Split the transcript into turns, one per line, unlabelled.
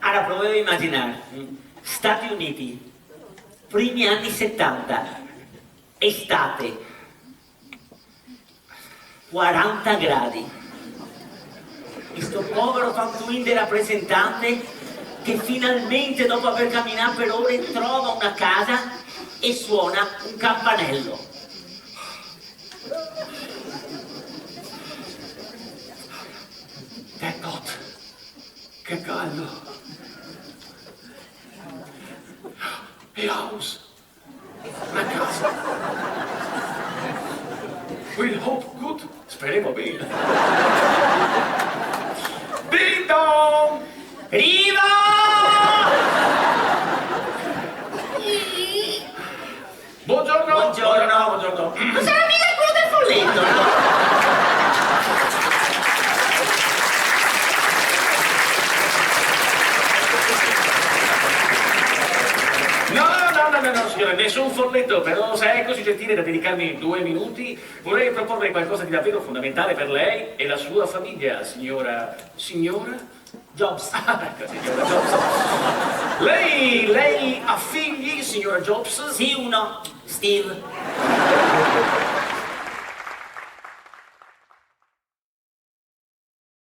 Ora proviamo a immaginare, Stati Uniti, primi anni 70, estate, 40 gradi. Questo povero fantuinde rappresentante che finalmente dopo aver camminato per ore trova una casa e suona un campanello.
Ecco, che caldo. E house, una casa. We'll hope good, speriamo bene. Ding dong!
Riva!
Buongiorno!
Buongiorno!
Buongiorno!
Non sarà mica quello del folletto, no?
No, signore, nessun folletto, però se è così gentile da dedicarmi 2 minuti, vorrei proporre qualcosa di davvero fondamentale per lei e la sua famiglia, signora... Signora?
Jobs.
Ecco, signora Jobs. Lei ha figli, signora Jobs?
Sì, uno, Steve.